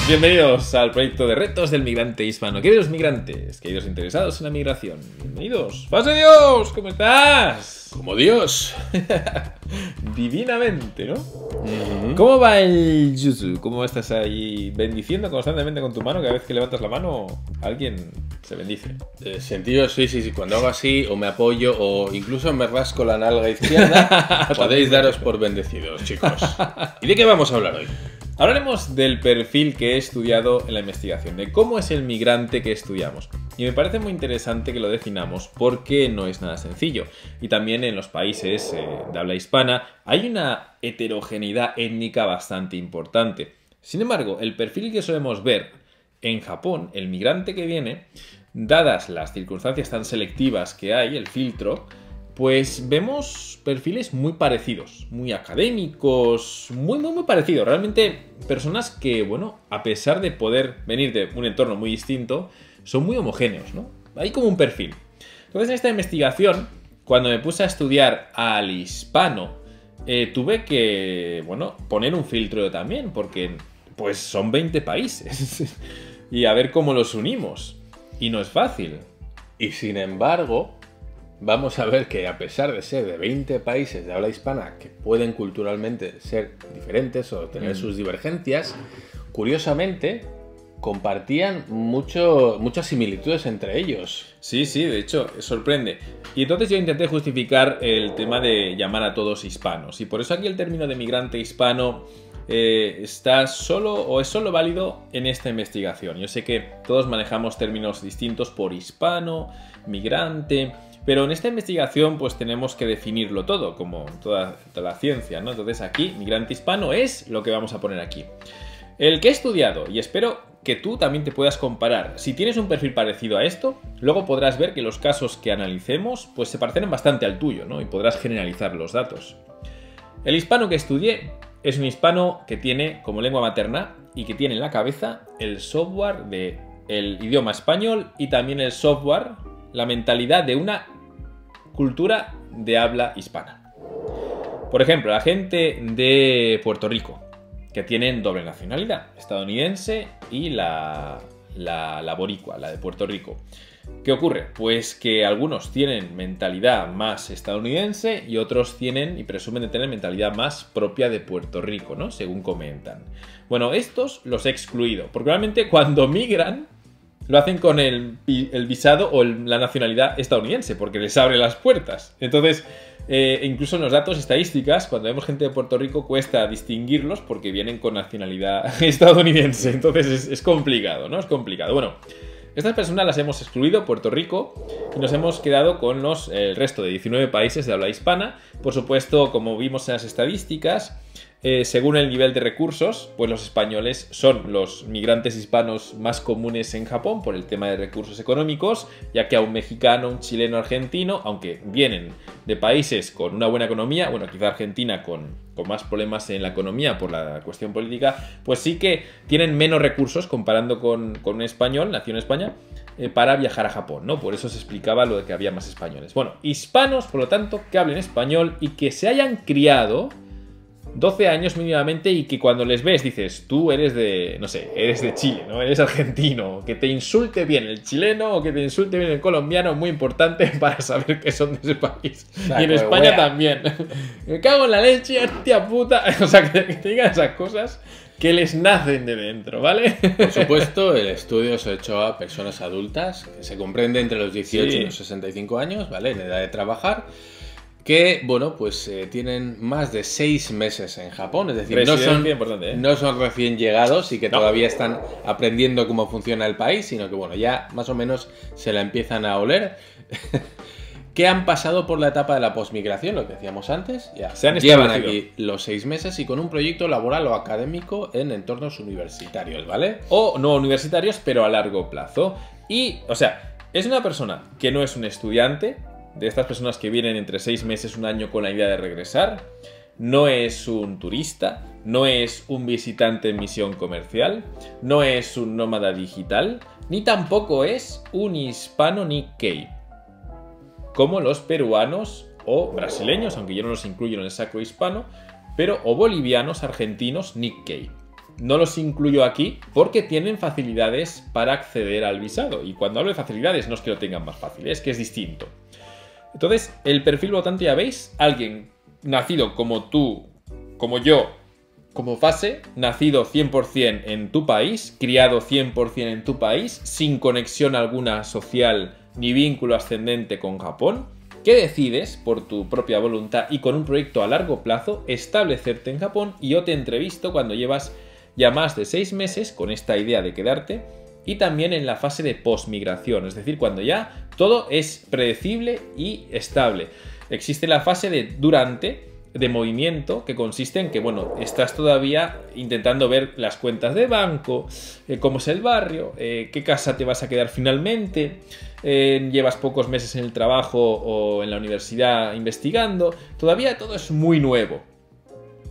Bienvenidos al proyecto de retos del migrante hispano. Queridos migrantes, queridos interesados en la migración, bienvenidos. ¡Paz de Dios! ¿Cómo estás? Como Dios. Divinamente, ¿no? ¿Cómo va el yuzu? ¿Cómo estás ahí bendiciendo constantemente con tu mano? Cada vez que levantas la mano, alguien se bendice. Sentido, sí. Cuando hago así, o me apoyo, o incluso me rasco la nalga izquierda, podéis daros por bendecidos, chicos. ¿Y de qué vamos a hablar hoy? Hablaremos del perfil que he estudiado en la investigación, de cómo es el migrante que estudiamos. Y me parece muy interesante que lo definamos porque no es nada sencillo. Y también en los países de habla hispana hay una heterogeneidad étnica bastante importante. Sin embargo, el perfil que solemos ver en Japón, el migrante que viene, dadas las circunstancias tan selectivas que hay, el filtro, pues vemos perfiles muy parecidos, muy académicos, muy parecidos. Realmente personas que, bueno, a pesar de poder venir de un entorno muy distinto, son muy homogéneos, ¿no? Hay como un perfil. Entonces en esta investigación, cuando me puse a estudiar al hispano, tuve que, bueno, poner un filtro también, porque pues son 20 países. Y a ver cómo los unimos. Y no es fácil. Y sin embargo, vamos a ver que a pesar de ser de 20 países de habla hispana que pueden culturalmente ser diferentes o tener sus divergencias, curiosamente compartían muchas similitudes entre ellos. Sí, de hecho, sorprende. Y entonces yo intenté justificar el tema de llamar a todos hispanos. Y por eso aquí el término de migrante hispano está solo o es solo válido en esta investigación. Yo sé que todos manejamos términos distintos por hispano, migrante, pero en esta investigación pues tenemos que definirlo todo, como toda la ciencia, ¿no? Entonces aquí, migrante hispano es lo que vamos a poner aquí. El que he estudiado, y espero que tú también te puedas comparar. Si tienes un perfil parecido a esto, luego podrás ver que los casos que analicemos pues se parecen bastante al tuyo, ¿no? Y podrás generalizar los datos. El hispano que estudié es un hispano que tiene como lengua materna y que tiene en la cabeza el software del idioma español y también el software, la mentalidad de una cultura de habla hispana. Por ejemplo, la gente de Puerto Rico, que tienen doble nacionalidad, estadounidense y la boricua, la de Puerto Rico. ¿Qué ocurre? Pues que algunos tienen mentalidad más estadounidense y otros tienen y presumen de tener mentalidad más propia de Puerto Rico, ¿no? Según comentan. Bueno, estos los he excluido, porque realmente cuando migran lo hacen con el visado o la nacionalidad estadounidense, porque les abre las puertas. Entonces, incluso en los datos estadísticas, cuando vemos gente de Puerto Rico, cuesta distinguirlos porque vienen con nacionalidad estadounidense. Entonces es complicado, ¿no? Es complicado. Bueno, estas personas las hemos excluido, Puerto Rico, y nos hemos quedado con el resto de 19 países de habla hispana. Por supuesto, como vimos en las estadísticas, según el nivel de recursos, pues los españoles son los migrantes hispanos más comunes en Japón por el tema de recursos económicos, ya que a un mexicano, un chileno, argentino, aunque vienen de países con una buena economía, bueno, quizá Argentina con más problemas en la economía por la cuestión política, pues sí que tienen menos recursos comparando con un español, nacido en España, para viajar a Japón, ¿no? Por eso se explicaba lo de que había más españoles. Bueno, hispanos, por lo tanto, que hablen español y que se hayan criado 12 años mínimamente y que cuando les ves dices, tú eres de, no sé, eres de Chile, ¿no? Eres argentino. Que te insulte bien el chileno o que te insulte bien el colombiano es muy importante para saber que son de ese país. Y en España también. Me cago en la leche, hostia puta. O sea, que te digan esas cosas que les nacen de dentro, ¿vale? Por supuesto, el estudio se ha hecho a personas adultas que se comprende entre los 18 y los 65 años, ¿vale? En edad de trabajar. Que, bueno, pues tienen más de 6 meses en Japón, es decir, no son recién llegados y que todavía están aprendiendo cómo funciona el país, sino que, bueno, ya más o menos se la empiezan a oler. Que han pasado por la etapa de la posmigración, lo que decíamos antes, ya llevan aquí los 6 meses y con un proyecto laboral o académico en entornos universitarios, ¿vale? O no universitarios, pero a largo plazo. Y, o sea, es una persona que no es un estudiante, de estas personas que vienen entre 6 meses, un año con la idea de regresar, no es un turista, no es un visitante en misión comercial, no es un nómada digital, ni tampoco es un hispano Nikkei, como los peruanos o brasileños, aunque yo no los incluyo en el saco hispano, pero o bolivianos, argentinos, Nikkei. no los incluyo aquí porque tienen facilidades para acceder al visado. Y cuando hablo de facilidades no es que lo tengan más fácil, es que es distinto. Entonces, el perfil, por lo tanto, ya veis, alguien nacido como tú, como yo, como fase, nacido 100% en tu país, criado 100% en tu país, sin conexión alguna social ni vínculo ascendente con Japón, que decides, por tu propia voluntad y con un proyecto a largo plazo, establecerte en Japón, y yo te entrevisto cuando llevas ya más de 6 meses con esta idea de quedarte, y también en la fase de posmigración, es decir, cuando ya todo es predecible y estable. Existe la fase de durante, de movimiento, que consiste en que, bueno, estás todavía intentando ver las cuentas de banco, cómo es el barrio, qué casa te vas a quedar finalmente, llevas pocos meses en el trabajo o en la universidad investigando, todavía todo es muy nuevo.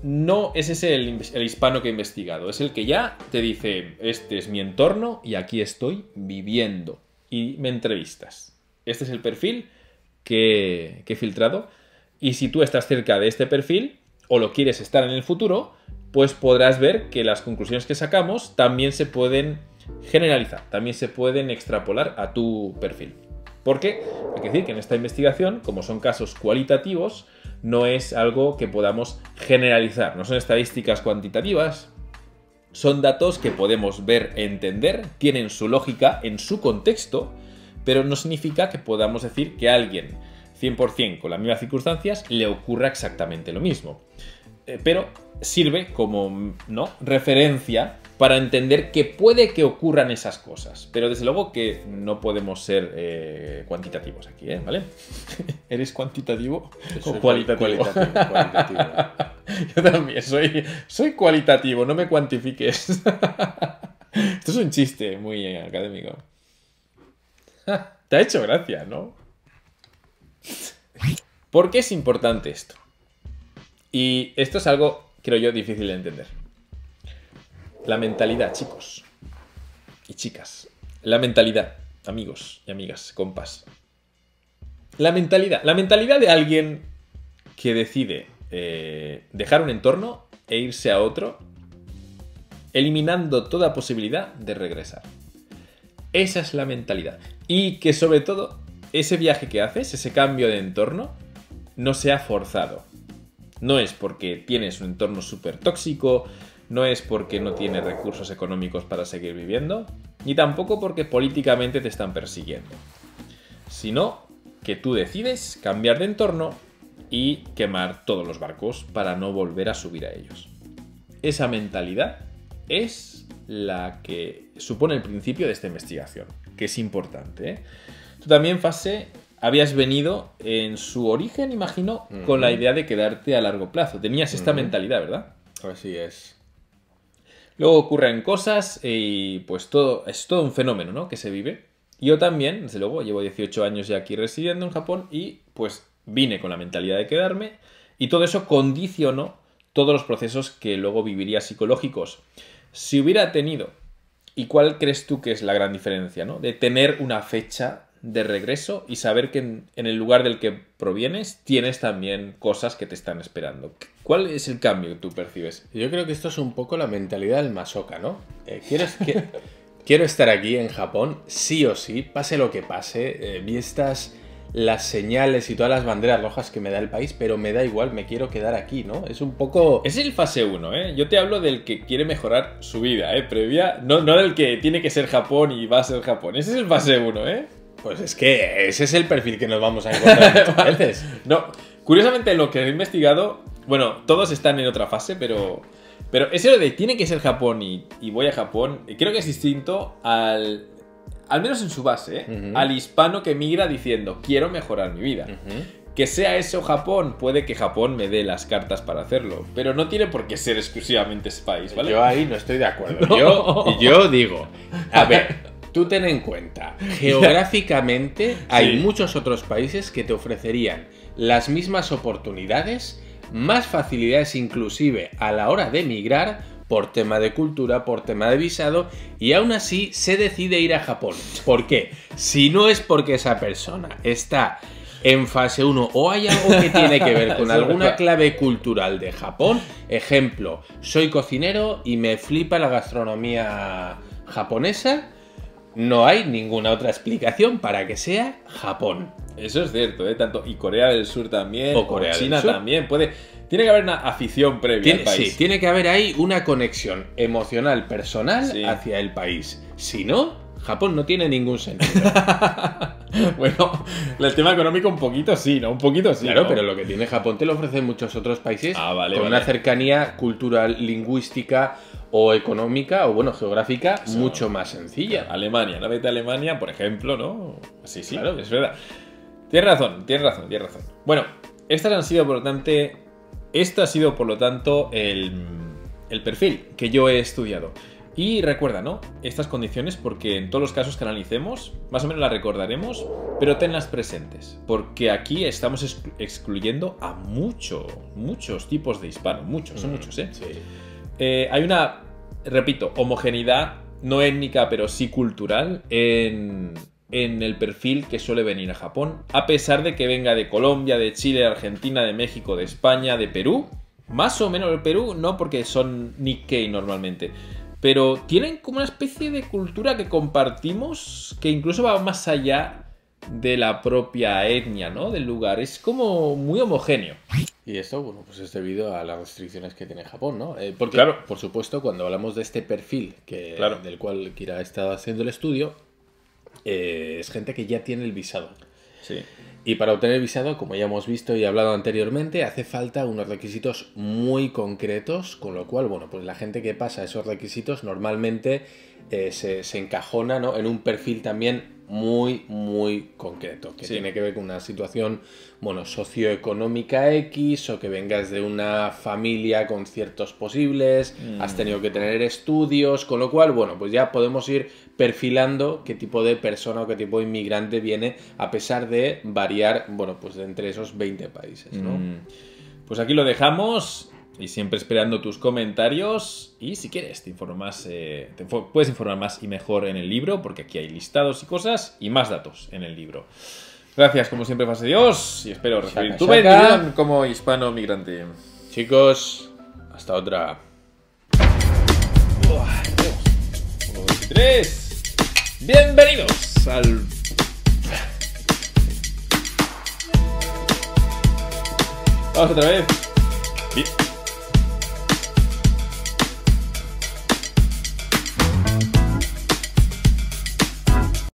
No es ese el hispano que he investigado, es el que ya te dice, este es mi entorno y aquí estoy viviendo, y me entrevistas. Este es el perfil que he filtrado. Y si tú estás cerca de este perfil o lo quieres estar en el futuro, pues podrás ver que las conclusiones que sacamos también se pueden generalizar, también se pueden extrapolar a tu perfil. Porque hay que decir que en esta investigación, como son casos cualitativos, no es algo que podamos generalizar, no son estadísticas cuantitativas, son datos que podemos ver, entender, tienen su lógica en su contexto, pero no significa que podamos decir que alguien 100% con las mismas circunstancias le ocurra exactamente lo mismo. Pero sirve como referencia para entender que puede que ocurran esas cosas. Pero desde luego que no podemos ser cuantitativos aquí, ¿vale? ¿Eres cuantitativo o cualitativo? Cualitativo. Yo también soy cualitativo, no me cuantifiques. Esto es un chiste muy académico. Te ha hecho gracia, ¿no? ¿Por qué es importante esto? Y esto es algo, creo yo, difícil de entender. La mentalidad, chicos y chicas. La mentalidad, amigos y amigas, compas. La mentalidad de alguien que decide dejar un entorno e irse a otro, eliminando toda posibilidad de regresar. Esa es la mentalidad. Y que sobre todo ese viaje que haces, ese cambio de entorno, no sea forzado. No es porque tienes un entorno súper tóxico, no es porque no tienes recursos económicos para seguir viviendo, ni tampoco porque políticamente te están persiguiendo. Sino que tú decides cambiar de entorno y quemar todos los barcos para no volver a subir a ellos. Esa mentalidad es la que supone el principio de esta investigación, que es importante, ¿eh? Tú también, Fase, habías venido en su origen, imagino, con la idea de quedarte a largo plazo. Tenías esta mentalidad, ¿verdad? Así es. Luego ocurren cosas y pues es todo un fenómeno, ¿no?, que se vive. Yo también, desde luego, llevo 18 años ya aquí residiendo en Japón y pues vine con la mentalidad de quedarme, y todo eso condicionó todos los procesos que luego viviría psicológicos. Si hubiera tenido, ¿y cuál crees tú que es la gran diferencia, ¿no?, de tener una fecha de regreso y saber que en el lugar del que provienes tienes también cosas que te están esperando? ¿Cuál es el cambio que tú percibes? Yo creo que esto es un poco la mentalidad del masoca, ¿no? Quiero estar aquí en Japón, sí o sí, pase lo que pase, vistas las señales y todas las banderas rojas que me da el país, pero me da igual, me quiero quedar aquí, ¿no? Es un poco... Es el fase 1, ¿eh? Yo te hablo del que quiere mejorar su vida, previa, no del que tiene que ser Japón y va a ser Japón. Ese es el fase 1, ¿eh? Pues es que ese es el perfil que nos vamos a encontrar muchas veces. No, curiosamente lo que he investigado, bueno, todos están en otra fase, pero ese de tiene que ser Japón y voy a Japón, creo que es distinto al menos en su base, al hispano que migra diciendo, quiero mejorar mi vida. Que sea eso Japón, puede que Japón me dé las cartas para hacerlo, pero no tiene por qué ser exclusivamente ese país, ¿vale? Yo ahí no estoy de acuerdo. No. Yo digo, a ver... Tú ten en cuenta, geográficamente hay muchos otros países que te ofrecerían las mismas oportunidades, más facilidades inclusive a la hora de emigrar, por tema de cultura, por tema de visado, y aún así se decide ir a Japón. ¿Por qué? Si no es porque esa persona está en fase 1 o hay algo que tiene que ver con alguna clave cultural de Japón. Ejemplo, soy cocinero y me flipa la gastronomía japonesa. No hay ninguna otra explicación para que sea Japón. Eso es cierto, ¿eh? Tanto, y Corea del Sur también, o Corea China del Sur también. Tiene que haber una afición previa al país. Sí, tiene que haber ahí una conexión emocional, personal hacia el país. Si no, Japón no tiene ningún sentido. Bueno, el tema económico un poquito sí, ¿no? Un poquito sí. Claro, ¿no? pero lo que tiene Japón te lo ofrecen muchos otros países con una cercanía cultural, lingüística o económica o, bueno, geográfica mucho más sencilla. Alemania, no vete a Alemania, por ejemplo, ¿no? Sí, claro, es verdad. Tienes razón. Bueno, este ha sido, por lo tanto, el perfil que yo he estudiado. Y recuerda, ¿no? Estas condiciones, porque en todos los casos que analicemos, más o menos las recordaremos, pero tenlas presentes. Porque aquí estamos excluyendo a muchos tipos de hispanos. Son muchos, ¿eh? Sí. Hay una, repito, homogeneidad, no étnica, pero sí cultural, en el perfil que suele venir a Japón, a pesar de que venga de Colombia, de Chile, de Argentina, de México, de España, de Perú. Más o menos el Perú, no porque son Nikkei normalmente. Pero tienen como una especie de cultura que compartimos que incluso va más allá de la propia etnia, ¿no? Del lugar. Es como muy homogéneo. Y esto, bueno, pues es debido a las restricciones que tiene Japón, ¿no? Porque, claro, por supuesto, cuando hablamos de este perfil del cual Kira ha estado haciendo el estudio, es gente que ya tiene el visado. Sí. Y para obtener visado, como ya hemos visto y hablado anteriormente, hace falta unos requisitos muy concretos, con lo cual, bueno, pues la gente que pasa esos requisitos normalmente se encajona, ¿no? En un perfil también muy concreto, que tiene que ver con una situación, bueno, socioeconómica X, o que vengas de una familia con ciertos posibles, has tenido que tener estudios, con lo cual, bueno, pues ya podemos ir perfilando qué tipo de persona o qué tipo de inmigrante viene, a pesar de variar, bueno, pues de entre esos 20 países, ¿no? Pues aquí lo dejamos. Y siempre esperando tus comentarios. Y si quieres, puedes informar más y mejor en el libro, porque aquí hay listados y cosas y más datos en el libro. Gracias, como siempre, Fase Dios. Y espero recibir tu bendición como hispano migrante. Chicos, hasta otra. 1, 2 y 3. Bienvenidos al... Vamos otra vez.